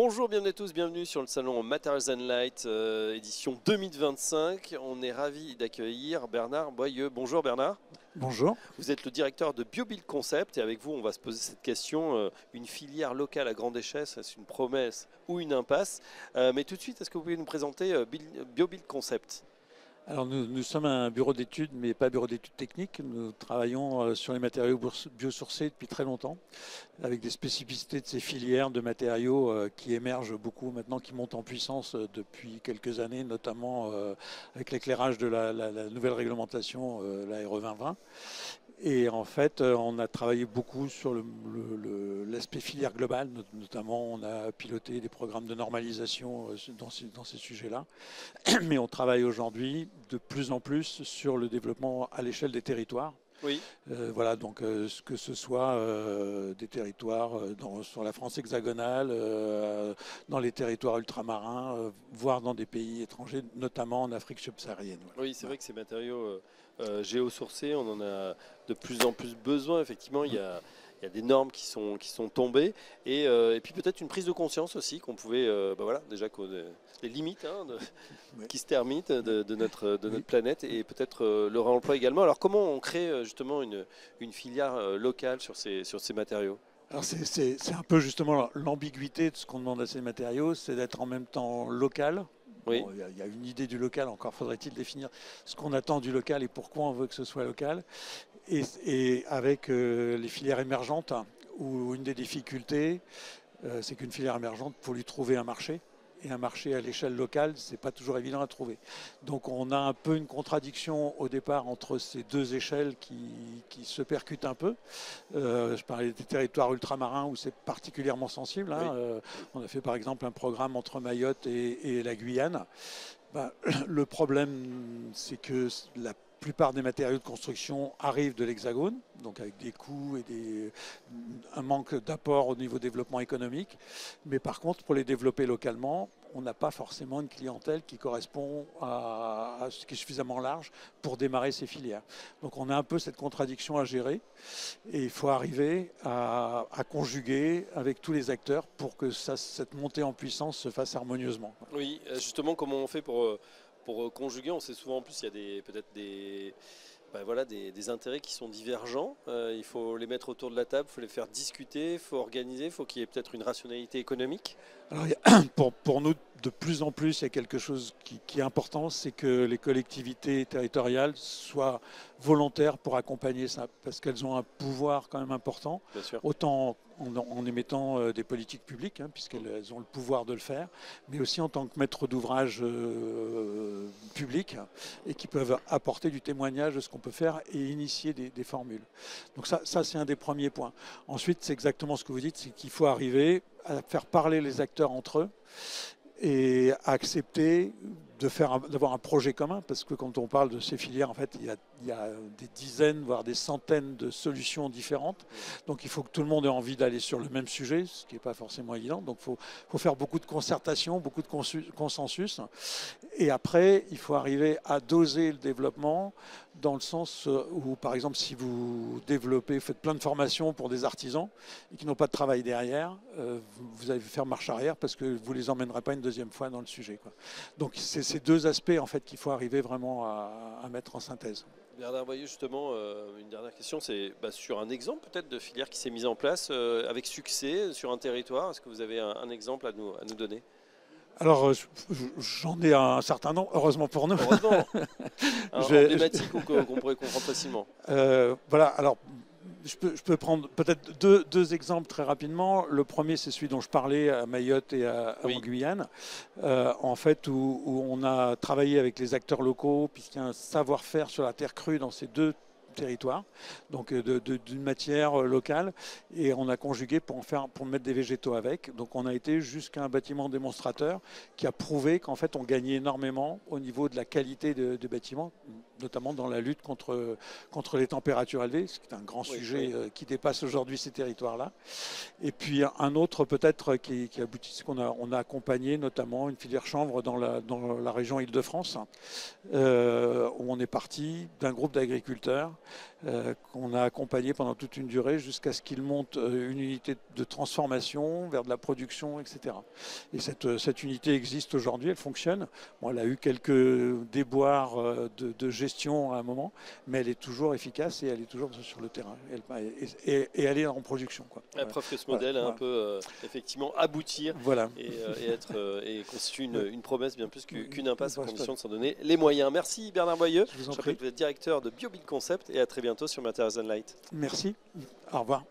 Bonjour, bienvenue à tous, bienvenue sur le salon Materials and Light, édition 2025. On est ravi d'accueillir Bernard Boyeux. Bonjour Bernard. Bonjour. Vous êtes le directeur de BioBuild Concept et avec vous on va se poser cette question, une filière locale à grande échelle, est-ce une promesse ou une impasse? Mais tout de suite, est-ce que vous pouvez nous présenter BioBuild Concept? Alors nous sommes un bureau d'études, mais pas bureau d'études techniques. Nous travaillons sur les matériaux biosourcés depuis très longtemps, avec des spécificités de ces filières de matériaux qui émergent beaucoup maintenant, qui montent en puissance depuis quelques années, notamment avec l'éclairage de la nouvelle réglementation, la RE 2020. Et en fait, on a travaillé beaucoup sur l'aspect filière globale, notamment on a piloté des programmes de normalisation dans ces sujets-là. Mais on travaille aujourd'hui de plus en plus sur le développement à l'échelle des territoires. Oui. Voilà, donc que ce soit des territoires sur la France hexagonale, dans les territoires ultramarins, voire dans des pays étrangers, notamment en Afrique subsaharienne. Voilà. Oui, c'est vrai que ces matériaux géosourcés, on en a de plus en plus besoin. Effectivement, il y a des normes qui sont tombées et puis peut-être une prise de conscience aussi qu'on pouvait, voilà, déjà les limites qui se terminent de notre planète et peut-être le réemploi également. Alors comment on crée justement une filière locale sur ces matériaux? Alors c'est un peu justement l'ambiguïté de ce qu'on demande à ces matériaux, c'est d'être en même temps local. Oui. Bon, il y a une idée du local, encore faudrait-il définir ce qu'on attend du local et pourquoi on veut que ce soit local. Et avec les filières émergentes, où une des difficultés, c'est qu'une filière émergente, pour lui trouver un marché, et un marché à l'échelle locale, c'est pas toujours évident à trouver. Donc on a un peu une contradiction au départ entre ces deux échelles qui se percutent un peu. Je parlais des territoires ultramarins où c'est particulièrement sensible. Hein. Oui. On a fait par exemple un programme entre Mayotte et la Guyane. Le problème, c'est que la plupart des matériaux de construction arrivent de l'Hexagone, donc avec des coûts et un manque d'apport au niveau développement économique. Mais par contre, pour les développer localement, on n'a pas forcément une clientèle qui correspond à ce qui est suffisamment large pour démarrer ces filières. Donc on a un peu cette contradiction à gérer et il faut arriver à conjuguer avec tous les acteurs pour que cette montée en puissance se fasse harmonieusement. Oui, justement, comment on fait pour conjuguer? On sait souvent en plus il y a peut-être des intérêts qui sont divergents. Il faut les mettre autour de la table, il faut les faire discuter, il faut organiser, il faut qu'il y ait peut-être une rationalité économique. Alors, pour nous, de plus en plus, il y a quelque chose qui est important, c'est que les collectivités territoriales soient volontaires pour accompagner ça, parce qu'elles ont un pouvoir quand même important, Bien sûr. autant en émettant des politiques publiques, hein, puisqu'elles ont le pouvoir de le faire, mais aussi en tant que maître d'ouvrage public, et qui peuvent apporter du témoignage de ce qu'on peut faire et initier des formules. Donc ça c'est un des premiers points. Ensuite, c'est exactement ce que vous dites, c'est qu'il faut arriver à faire parler les acteurs entre eux et à accepter d'avoir un projet commun, parce que quand on parle de ces filières, en fait, il y a des dizaines, voire des centaines de solutions différentes. Donc il faut que tout le monde ait envie d'aller sur le même sujet, ce qui n'est pas forcément évident. Donc il faut faire beaucoup de concertation, beaucoup de consensus. Et après, il faut arriver à doser le développement dans le sens où, par exemple, si vous développez, faites plein de formations pour des artisans et qui n'ont pas de travail derrière, vous allez faire marche arrière parce que vous ne les emmènerez pas une deuxième fois dans le sujet, quoi. Donc c'est ces deux aspects en fait qu'il faut arriver vraiment à mettre en synthèse. Bernard Boyeux, justement, une dernière question, c'est sur un exemple peut-être de filière qui s'est mise en place avec succès sur un territoire. Est-ce que vous avez un exemple à nous donner? Alors, j'en ai un certain nombre, heureusement pour nous. Heureusement. Emblématique ou qu'on pourrait comprendre facilement. Voilà, alors je peux prendre peut-être deux exemples très rapidement. Le premier, c'est celui dont je parlais à Mayotte et en Guyane, en fait, où on a travaillé avec les acteurs locaux, puisqu'il y a un savoir-faire sur la terre crue dans ces deux territoire, donc d'une matière locale, et on a conjugué pour mettre des végétaux avec. Donc on a été jusqu'à un bâtiment démonstrateur qui a prouvé qu'en fait on gagnait énormément au niveau de la qualité des bâtiments, notamment dans la lutte contre les températures élevées, ce qui est un grand sujet qui dépasse aujourd'hui ces territoires-là. Et puis un autre peut-être qui aboutit, c'est qu'on a accompagné notamment une filière chanvre dans la région Île-de-France, où on est parti d'un groupe d'agriculteurs qu'on a accompagné pendant toute une durée jusqu'à ce qu'ils montent une unité de transformation vers de la production, etc. Et cette unité existe aujourd'hui, elle fonctionne. Bon, elle a eu quelques déboires de gestion à un moment, mais elle est toujours efficace et elle est toujours sur le terrain. Et elle est en production, quoi. La preuve que ce modèle a un peu effectivement aboutir et constitue une promesse bien plus qu'une impasse, à condition de s'en donner les moyens. Merci Bernard Boyeux. Je rappelle que vous êtes directeur de BioBuild Concept et à très bientôt sur Materials and Light. Merci. Au revoir.